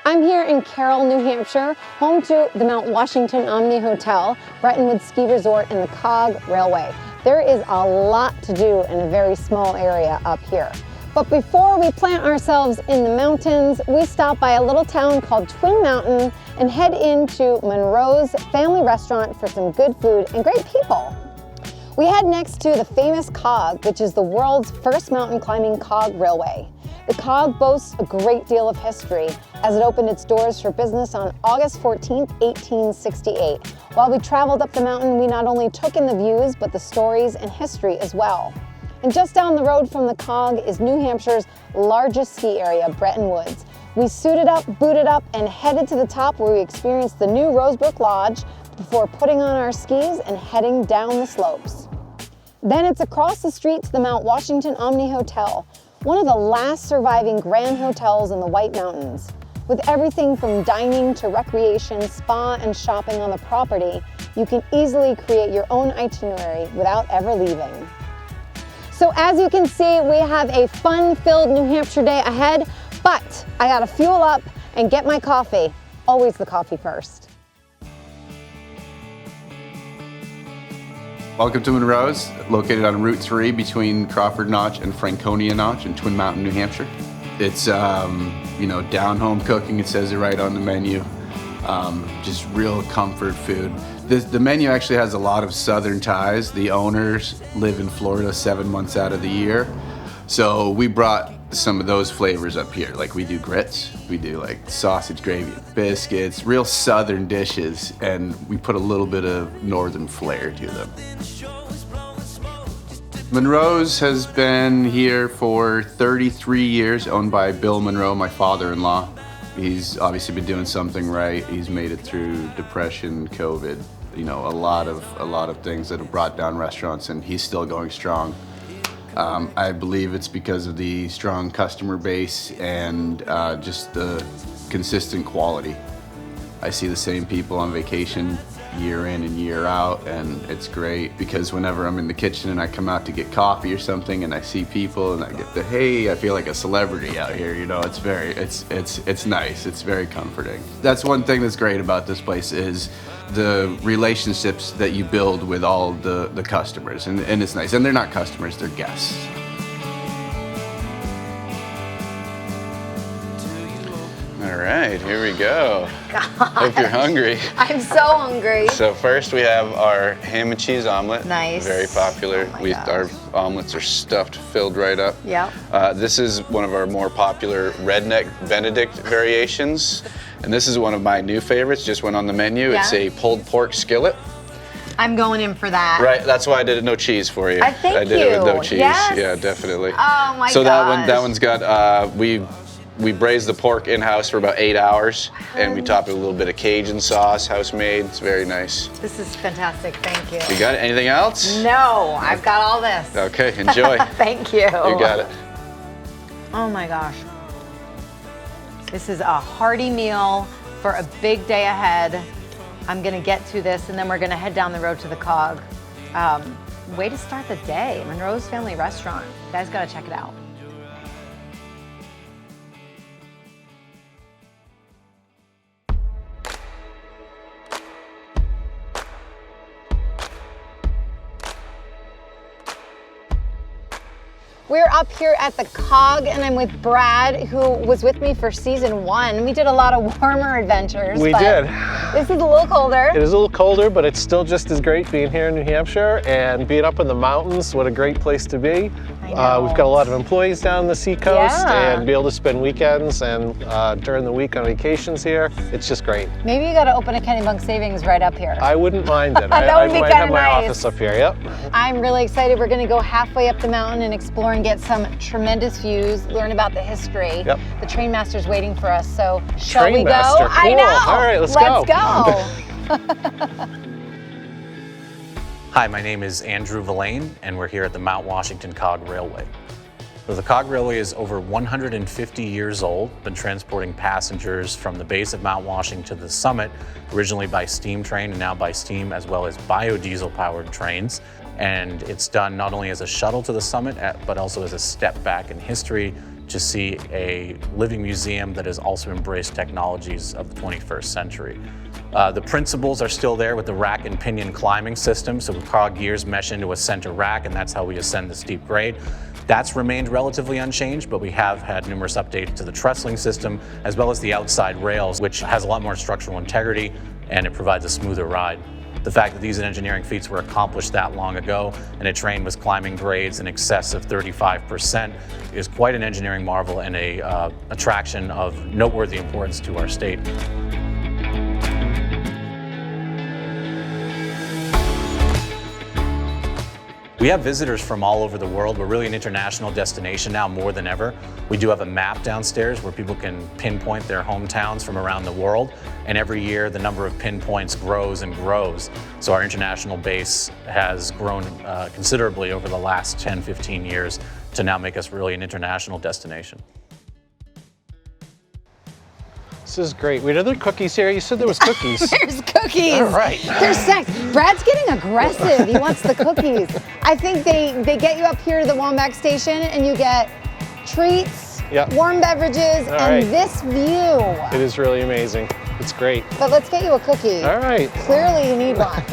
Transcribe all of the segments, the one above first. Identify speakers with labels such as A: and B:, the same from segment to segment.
A: I'm here in Carroll, New Hampshire, home to the Mount Washington Omni Hotel, Bretton Ski Resort, and the Cog Railway. There is a lot to do in a very small area up here. But before we plant ourselves in the mountains, we stop by a little town called Twin Mountain and head into Monroe's Family Restaurant for some good food and great people. We head next to the famous Cog, which is the world's first mountain climbing cog railway. The Cog boasts a great deal of history, as it opened its doors for business on August 14, 1868. While we traveled up the mountain, we not only took in the views, but the stories and history as well. And just down the road from the Cog is New Hampshire's largest ski area, Bretton Woods. We suited up, booted up, and headed to the top where we experienced the new Rosebrook Lodge before putting on our skis and heading down the slopes. Then it's across the street to the Mount Washington Omni Hotel, one of the last surviving grand hotels in the White Mountains. With everything from dining to recreation, spa, and shopping on the property, you can easily create your own itinerary without ever leaving. So as you can see, we have a fun-filled New Hampshire day ahead, but I gotta fuel up and get my coffee. Always the coffee first.
B: Welcome to Monroe's, located on Route 3 between Crawford Notch and Franconia Notch in Twin Mountain, New Hampshire. It's, down-home cooking, it says it right on the menu. Just real comfort food. The menu actually has a lot of southern ties. The owners live in Florida 7 months out of the year. So we brought some of those flavors up here. Like we do grits, we do like sausage gravy, biscuits, real southern dishes, and we put a little bit of northern flair to them. Monroe's has been here for 33 years, owned by Bill Monroe, my father-in-law. He's obviously been doing something right. He's made it through depression, COVID, a lot of things that have brought down restaurants, and he's still going strong. I believe it's because of the strong customer base and just the consistent quality. I see the same people on vacation year in and year out, and it's great because whenever I'm in the kitchen and I come out to get coffee or something and I see people and I get the hey, I feel like a celebrity out here, it's nice, it's very comforting. That's one thing that's great about this place is the relationships that you build with all the customers, and it's nice. And they're not customers, they're guests. All right, here we go.
A: God.
B: Hope you're hungry.
A: I'm so hungry.
B: So first we have our ham and cheese omelet.
A: Nice.
B: Very popular.
A: Oh
B: our omelets are stuffed, filled right up.
A: Yep.
B: This is one of our more popular redneck Benedict variations. And this is one of my new favorites, just went on the menu.
A: Yeah.
B: It's a pulled pork skillet.
A: I'm going in for that.
B: Right, that's why I did it no cheese for you.
A: I
B: did it with no cheese.
A: Yes.
B: Yeah, definitely.
A: Oh my gosh.
B: So that one's got, we braise the pork in-house for about 8 hours, and we top it with a little bit of Cajun sauce, house-made. It's very nice.
A: This is fantastic, thank you.
B: You got it? Anything else?
A: No, I've got all this.
B: Okay, enjoy.
A: Thank you.
B: You got it.
A: Oh my gosh. This is a hearty meal for a big day ahead. I'm gonna get to this and then we're gonna head down the road to the Cog. Way to start the day, Monroe's Family Restaurant. You guys gotta check it out. We're up here at the Cog, and I'm with Brad, who was with me for season 1. We did a lot of warmer adventures.
C: We did.
A: This is a little colder.
C: It is a little colder, but it's still just as great being here in New Hampshire and being up in the mountains. What a great place to be.
A: I know.
C: We've got a lot of employees down the seacoast,
A: Yeah.
C: and be able to spend weekends and during the week on vacations here. It's just great.
A: Maybe you got to open a Kennebunk Savings right up here.
C: I wouldn't mind it.
A: That
C: I
A: would be
C: might
A: kinda
C: have my
A: nice.
C: office up here. Yep.
A: I'm really excited. We're going to go halfway up the mountain and explore and get some tremendous views, learn about the history.
C: Yep.
A: The train master's waiting for us, so shall we go?
C: Trainmaster,
A: I
C: cool.
A: know.
C: All right, let's
A: go.
D: Hi, my name is Andrew Villain, and we're here at the Mount Washington Cog Railway. So the Cog Railway is over 150 years old, been transporting passengers from the base of Mount Washington to the summit, originally by steam train and now by steam as well as biodiesel-powered trains. And it's done not only as a shuttle to the summit, but also as a step back in history to see a living museum that has also embraced technologies of the 21st century. The principles are still there with the rack and pinion climbing system, so the cog gears mesh into a center rack, and that's how we ascend the steep grade. That's remained relatively unchanged, but we have had numerous updates to the trestling system, as well as the outside rails, which has a lot more structural integrity, and it provides a smoother ride. The fact that these engineering feats were accomplished that long ago, and a train was climbing grades in excess of 35%, is quite an engineering marvel and a attraction of noteworthy importance to our state. We have visitors from all over the world. We're really an international destination now more than ever. We do have a map downstairs where people can pinpoint their hometowns from around the world. And every year the number of pinpoints grows and grows. So our international base has grown considerably over the last 10, 15 years to now make us really an international destination.
C: This is great. Wait, are there cookies here? You said there was cookies.
A: There's cookies.
C: All right.
A: There's snacks. Brad's getting aggressive. He wants the cookies. I think they get you up here to the Wambach station and you get treats,
C: Yep.
A: warm beverages,
C: All
A: and
C: right.
A: this view.
C: It is really amazing. It's great.
A: But let's get you a cookie.
C: All right.
A: Clearly you need one.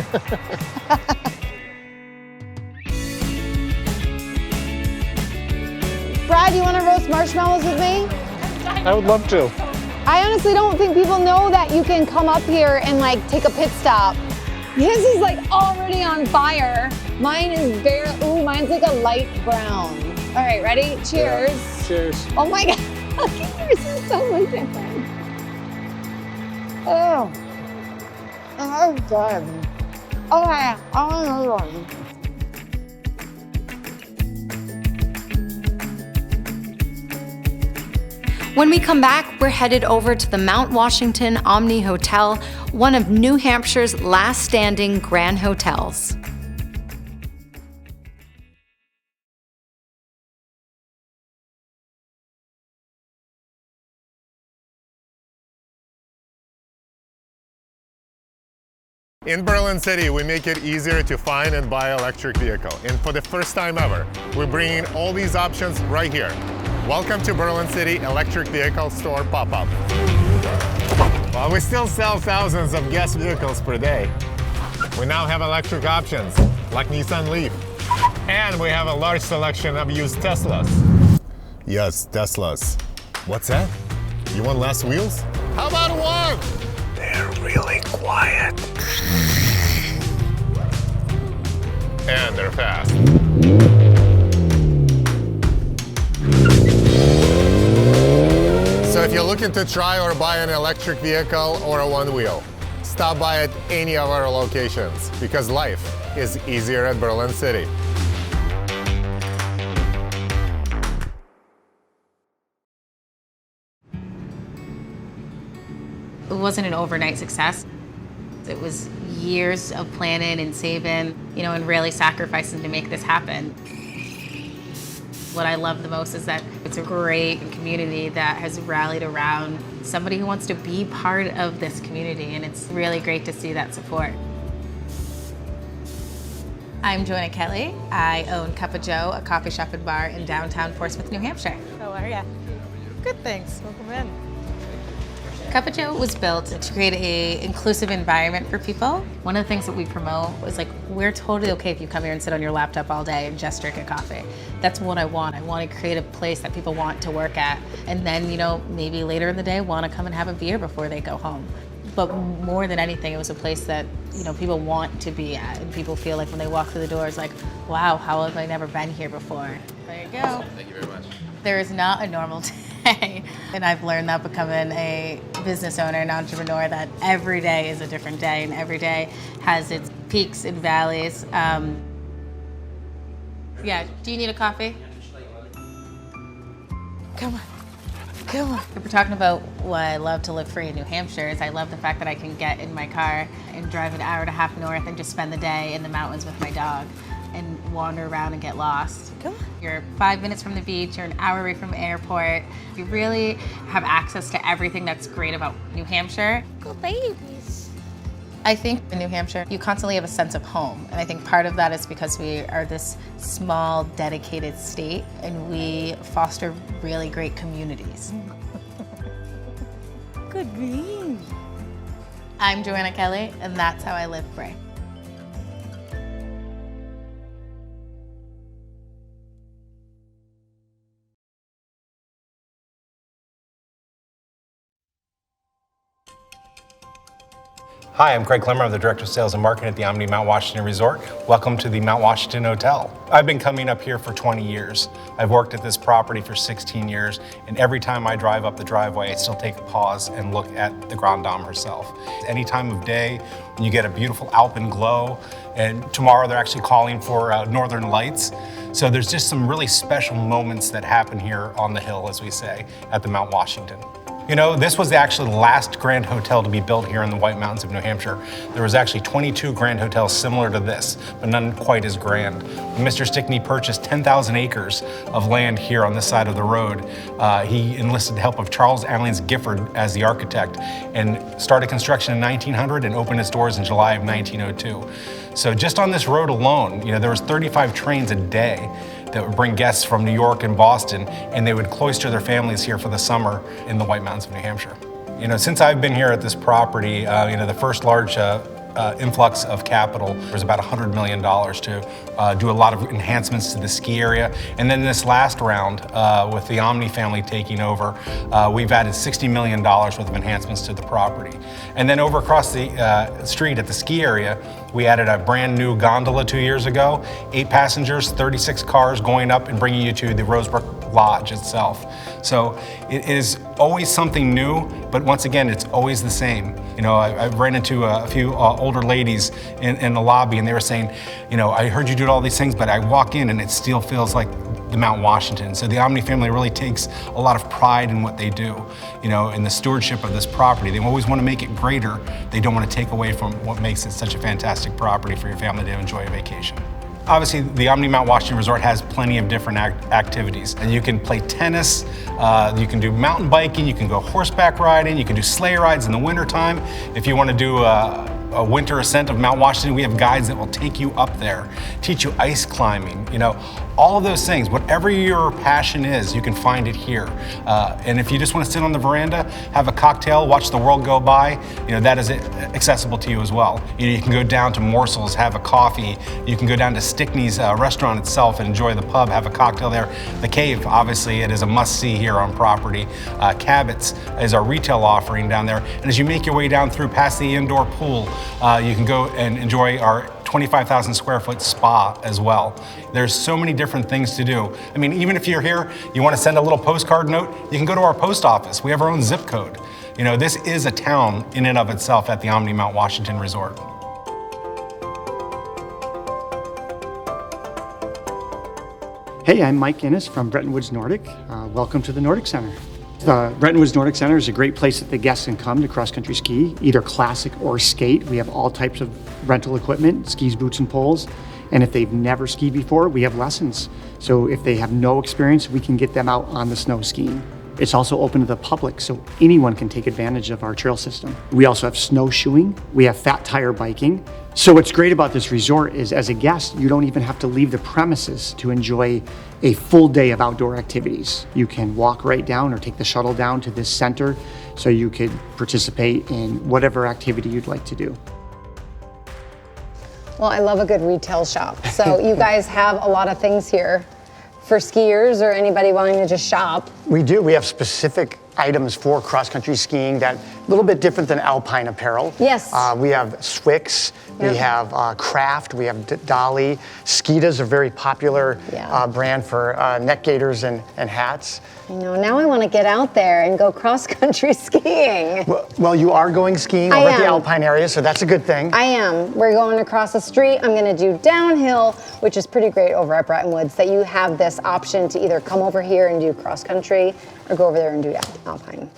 A: Brad, you want to roast marshmallows with me?
C: I would love to.
A: I honestly don't think people know that you can come up here and like take a pit stop. His is like already on fire. Mine is bare, ooh, mine's like a light brown. All right, ready? Cheers.
C: Yeah. Cheers.
A: Oh my God, look at yours is totally different. Oh, oh God. Okay, I want another one. When we come back, we're headed over to the Mount Washington Omni Hotel, one of New Hampshire's last standing grand hotels.
E: In Berlin City, we make it easier to find and buy an electric vehicle. And for the first time ever, we're bringing all these options right here. Welcome to Berlin City Electric Vehicle Store Pop-Up. While we still sell thousands of gas vehicles per day, we now have electric options like Nissan Leaf. And we have a large selection of used Teslas. Yes, Teslas. What's that? You want less wheels? How about one? They're really quiet. And they're fast. So if you're looking to try or buy an electric vehicle or a one-wheel, stop by at any of our locations because life is easier at Berlin City.
F: It wasn't an overnight success. It was years of planning and saving, and really sacrificing to make this happen. What I love the most is that it's a great community that has rallied around somebody who wants to be part of this community, and it's really great to see that support. I'm Joanna Kelly. I own Cup of Joe, a coffee shop and bar in downtown Portsmouth, New Hampshire.
G: How are ya? Good, thanks. Welcome in.
F: Cup of Joe was built to create an inclusive environment for people. One of the things that we promote is we're totally okay if you come here and sit on your laptop all day and just drink a coffee. That's what I want. I want to create a place that people want to work at. And then, maybe later in the day want to come and have a beer before they go home. But more than anything, it was a place that, people want to be at. And people feel like when they walk through the doors, wow, how have I never been here before? There you go.
B: Thank you very much.
F: There is not a normal day. And I've learned that becoming a business owner and entrepreneur, that every day is a different day and every day has its peaks and valleys. Yeah, do you need a coffee? Come on. If we're talking about why I love to live free in New Hampshire, is I love the fact that I can get in my car and drive an hour and a half north and just spend the day in the mountains with my dog and wander around and get lost.
G: Come on.
F: You're 5 minutes from the beach, you're an hour away from the airport. You really have access to everything that's great about New Hampshire.
G: Go babies.
F: I think in New Hampshire, you constantly have a sense of home. And I think part of that is because we are this small, dedicated state, and we foster really great communities.
G: Good beans.
F: I'm Joanna Kelly, and that's how I live Bray.
H: Hi, I'm Craig Clemmer. I'm the Director of Sales and Marketing at the Omni Mount Washington Resort. Welcome to the Mount Washington Hotel. I've been coming up here for 20 years. I've worked at this property for 16 years, and every time I drive up the driveway, I still take a pause and look at the Grande Dame herself. Any time of day, when you get a beautiful alpine glow, and tomorrow they're actually calling for northern lights. So there's just some really special moments that happen here on the hill, as we say, at the Mount Washington. You know, this was actually the last grand hotel to be built here in the White Mountains of New Hampshire. There was actually 22 grand hotels similar to this, but none quite as grand. When Mr. Stickney purchased 10,000 acres of land here on this side of the road, he enlisted the help of Charles Allens Gifford as the architect and started construction in 1900 and opened its doors in July of 1902. So just on this road alone, you know, there was 35 trains a day that would bring guests from New York and Boston, and they would cloister their families here for the summer in the White Mountains of New Hampshire. You know, since I've been here at this property, you know, the first large influx of capital was about $100 million to do a lot of enhancements to the ski area. And then this last round, with the Omni family taking over, we've added $60 million worth of enhancements to the property. And then over across the street at the ski area, we added a brand new gondola 2 years ago, 8 passengers, 36 cars going up and bringing you to the Rosebrook Lodge itself. So it is always something new, but once again, it's always the same. You know, I ran into a few older ladies in the lobby, and they were saying, you know, I heard you do all these things, but I walk in and it still feels like the Mount Washington. So the Omni family really takes a lot of pride in what they do, you know, in the stewardship of this property. They always want to make it greater. They don't want to take away from what makes it such a fantastic property for your family to enjoy a vacation. Obviously, the Omni Mount Washington Resort has plenty of different activities. And you can play tennis, you can do mountain biking, you can go horseback riding, you can do sleigh rides in the wintertime. If you want to do a winter ascent of Mount Washington, we have guides that will take you up there, teach you ice climbing, you know, all of those things. Whatever your passion is, you can find it here. And if you just want to sit on the veranda, have a cocktail, watch the world go by, you know, that is accessible to you as well. You know, you can go down to Morsels, have a coffee. You can go down to Stickney's restaurant itself and enjoy the pub, have a cocktail there. The Cave, obviously, it is a must-see here on property. Cabot's is our retail offering down there. And as you make your way down through past the indoor pool, you can go and enjoy our 25,000 square foot spa as well. There's so many different things to do. I mean, even if you're here, you want to send a little postcard note, you can go to our post office. We have our own zip code. You know, this is a town in and of itself at the Omni Mount Washington Resort.
I: Hey, I'm Mike Innes from Bretton Woods Nordic. Welcome to the Nordic Center. The Bretton Woods Nordic Center is a great place that the guests can come to cross-country ski, either classic or skate. We have all types of rental equipment, skis, boots, and poles. And if they've never skied before, we have lessons. So if they have no experience, we can get them out on the snow skiing. It's also open to the public, so anyone can take advantage of our trail system. We also have snowshoeing. We have fat tire biking. So what's great about this resort is, as a guest, you don't even have to leave the premises to enjoy a full day of outdoor activities. You can walk right down or take the shuttle down to this center so you could participate in whatever activity you'd like to do.
A: Well, I love a good retail shop. So you guys have a lot of things here for skiers or anybody wanting to just shop.
I: We do. We have specific items for cross-country skiing that a little bit different than alpine apparel.
A: Yes.
I: We have Swix,
A: Yeah.
I: we have Craft, we have Dolly. Skita's a very popular brand for neck gaiters and hats.
A: I know, now I want to get out there and go cross-country skiing.
I: Well, you are going skiing over at the alpine area, so that's a good thing.
A: I am. We're going across the street. I'm going to do downhill, which is pretty great over at Bretton Woods, that you have this option to either come over here and do cross-country or go over there and do alpine.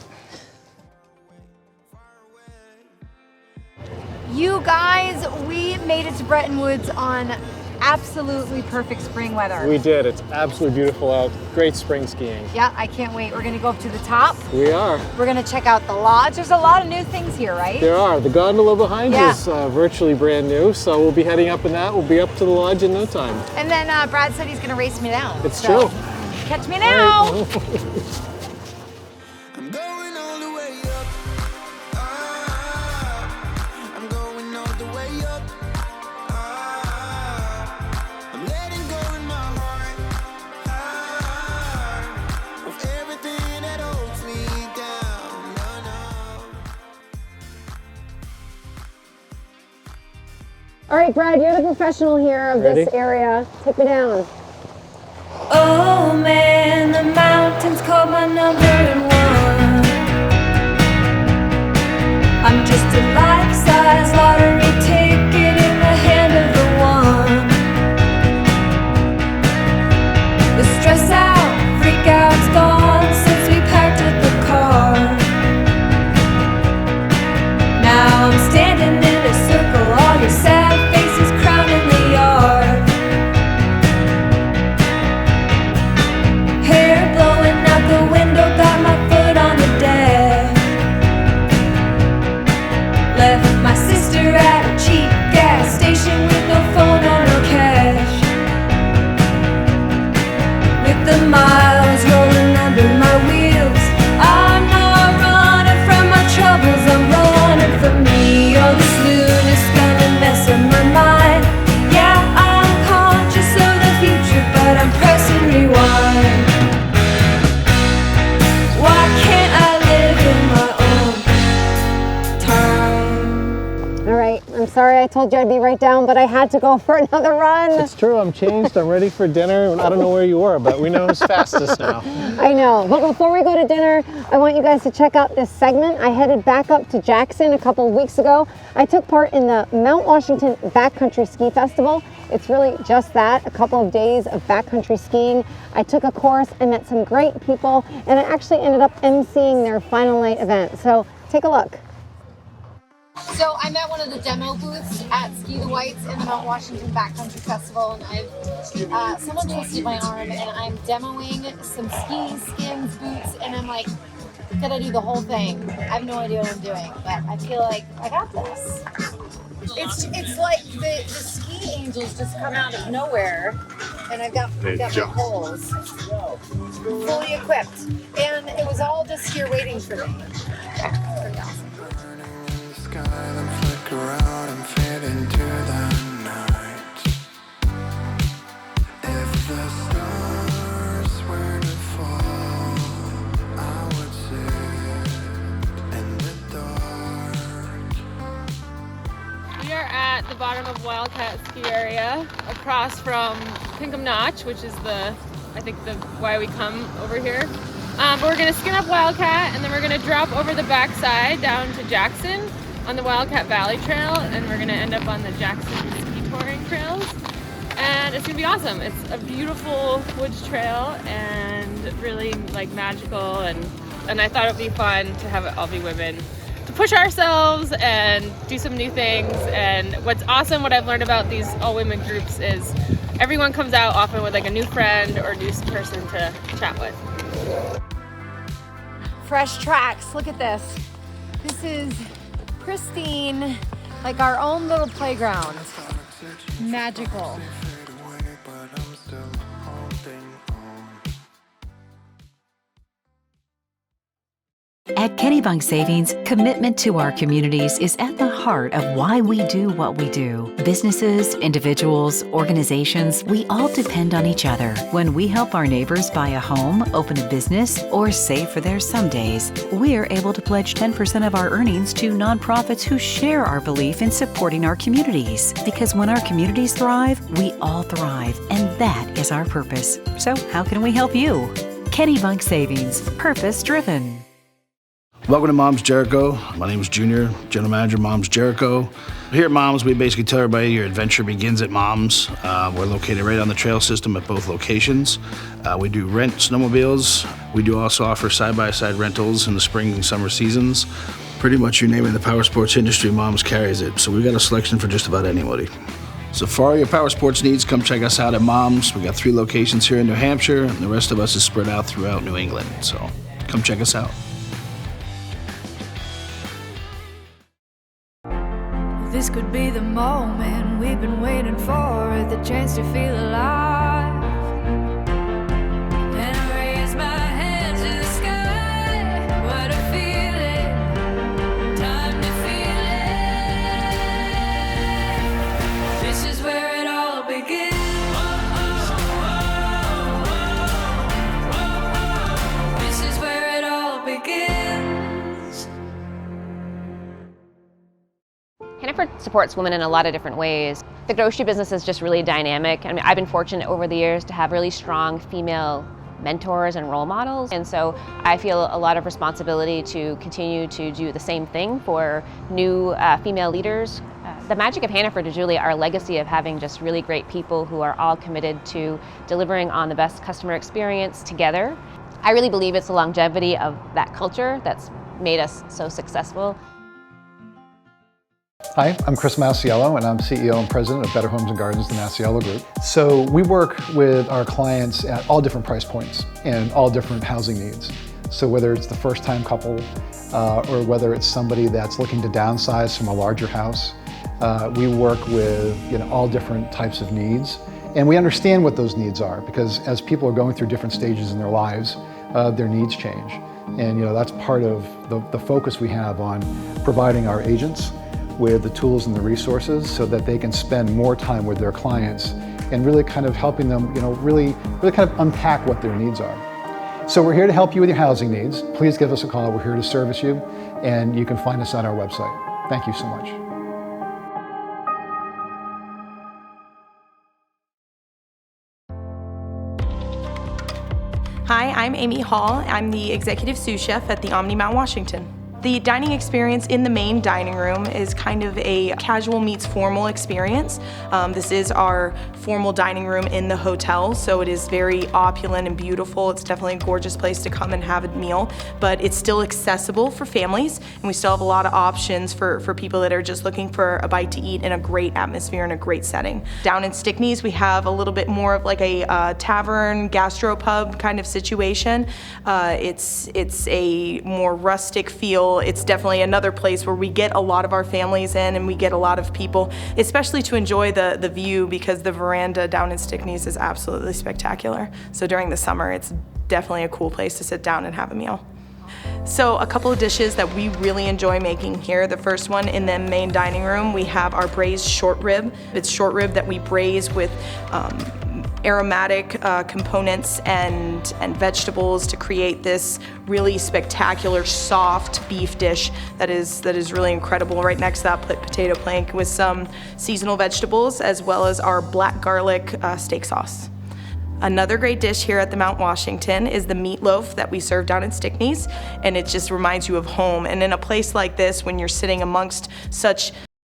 J: You guys, we made it to Bretton Woods on
A: absolutely perfect spring weather.
C: We did. It's absolutely beautiful out. Great spring skiing.
A: Yeah, I can't wait. We're gonna go up to the top.
C: We are.
A: We're gonna check out the lodge. There's a lot of new things here, right?
C: There are. The gondola behind
A: Yeah.
C: is virtually brand new, so we'll be heading up in that. We'll be up to the lodge in no time.
A: And then Brad said he's gonna race me down.
C: It's
A: so,
C: true.
A: Catch me now.
J: I'm going all the way up. I'm going all the way up. I'm letting go in my heart of everything that holds me down.
A: All right, Brad, you're the professional here of
C: Ready?
A: this area. Take me down.
K: Oh man, the mountains call my number one. I'm just a life-size lottery ticket in the hand of the one. The stress out, freak out's gone since we packed up the car. Now I'm standing in a circle, all your sad faces crowding the yard. Hair blowing out the window, got my foot on the deck. Left my sister at a cheap gas station with no phone or no cash. With the miles rolling under my wheels, I'm not running from my troubles, I'm running from me. All this luna's gonna mess up my mind. Yeah, I'm conscious of the future, but I'm pressing rewind. Why can't I live in my own time?
A: All right, I'm sorry I told you I'd be right down, but I had to go for another run.
C: It's true. I'm changed. I'm ready for dinner. I don't know where you were, but we know who's fastest now.
A: I know, but before we go to dinner, I want you guys to check out this segment. I headed back up to Jackson a couple of weeks ago. I took part in the Mount Washington Backcountry Ski Festival. It's really just that, a couple of days of backcountry skiing. I took a course, I met some great people, and I actually ended up emceeing their final night event. So take a look. So I'm at one of the demo booths at Ski the Whites in the Mount Washington Backcountry Festival, and I've someone twisted my arm, and I'm demoing some ski skins, boots, and I'm like, did I do the whole thing? I have no idea what I'm doing, but I feel like I got this. It's like the ski angels just come out of nowhere, and I've got my poles fully equipped, and it was all just here waiting for me. Pretty awesome.
J: Sky then flicker out and fade into the night. If the stars were to fall, I would sit in the dark.
L: We are at the bottom of Wildcat Ski Area, across from Pinkham Notch, which is I think why we come over here. But we're gonna skin up Wildcat, and then we're gonna drop over the backside down to Jackson on the Wildcat Valley Trail, and we're gonna end up on the Jackson ski touring trails. And it's gonna be awesome. It's a beautiful woods trail and really like magical, and I thought it'd be fun to have it all be women, to push ourselves and do some new things. And what's awesome, what I've learned about these all women groups is everyone comes out often with like a new friend or new person to chat with.
A: Fresh tracks, look at this. This is pristine, like our own little playground. Magical.
M: At Kennebunk Savings, commitment to our communities is at the heart of why we do what we do. Businesses, individuals, organizations, we all depend on each other. When we help our neighbors buy a home, open a business, or save for their somedays, we're able to pledge 10% of our earnings to nonprofits who share our belief in supporting our communities. Because when our communities thrive, we all thrive, and that is our purpose. So how can we help you? Kennebunk Savings, purpose-driven.
N: Welcome to Moms Jericho. My name is Junior, General Manager, Moms Jericho. Here at Moms, we basically tell everybody your adventure begins at Moms. We're located right on the trail system at both locations. We do rent snowmobiles. We do also offer side-by-side rentals in the spring and summer seasons. Pretty much you name it in the power sports industry, Moms carries it. So we've got a selection for just about anybody. So for all your power sports needs, come check us out at Mom's. We got 3 locations here in New Hampshire, and the rest of us is spread out throughout New England. So come check us out.
K: This could be the moment we've been waiting for, the chance to feel alive. And I raise my hands to the sky. What a feeling, time to feel it. This is where it all begins. This is where it all begins.
O: Hannaford supports women in a lot of different ways. The grocery business is just really dynamic. I mean, I've been fortunate over the years to have really strong female mentors and role models, and so I feel a lot of responsibility to continue to do the same thing for new female leaders. The magic of Hannaford is really our legacy of having just really great people who are all committed to delivering on the best customer experience together. I really believe it's the longevity of that culture that's made us so successful.
P: Hi, I'm Chris Masiello, and I'm CEO and President of Better Homes and Gardens, the Masiello Group. So we work with our clients at all different price points and all different housing needs. So whether it's the first-time couple or whether it's somebody that's looking to downsize from a larger house, we work with all different types of needs. And we understand what those needs are because as people are going through different stages in their lives, their needs change. And that's part of the focus we have on providing our agents with the tools and the resources so that they can spend more time with their clients and really kind of helping them, really kind of unpack what their needs are. So we're here to help you with your housing needs. Please give us a call. We're here to service you, and you can find us on our website. Thank you so much.
Q: Hi, I'm Amy Hall. I'm the executive sous chef at the Omni Mount Washington. The dining experience in the main dining room is kind of a casual meets formal experience. This is our formal dining room in the hotel, so it is very opulent and beautiful. It's definitely a gorgeous place to come and have a meal, but it's still accessible for families, and we still have a lot of options for people that are just looking for a bite to eat in a great atmosphere and a great setting. Down in Stickney's, we have a little bit more of like a tavern, gastropub kind of situation. It's a more rustic feel. It's definitely another place where we get a lot of our families in and we get a lot of people, especially to enjoy the view, because the veranda down in Stickney's is absolutely spectacular. So during the summer, it's definitely a cool place to sit down and have a meal. So a couple of dishes that we really enjoy making here. The first one in the main dining room, we have our braised short rib. It's short rib that we braise with aromatic components and vegetables to create this really spectacular soft beef dish that is really incredible. Right next to that, potato plank with some seasonal vegetables, as well as our black garlic steak sauce. Another great dish here at the Mount Washington is the meatloaf that we serve down in Stickney's, and it just reminds you of home. And in a place like this, when you're sitting amongst such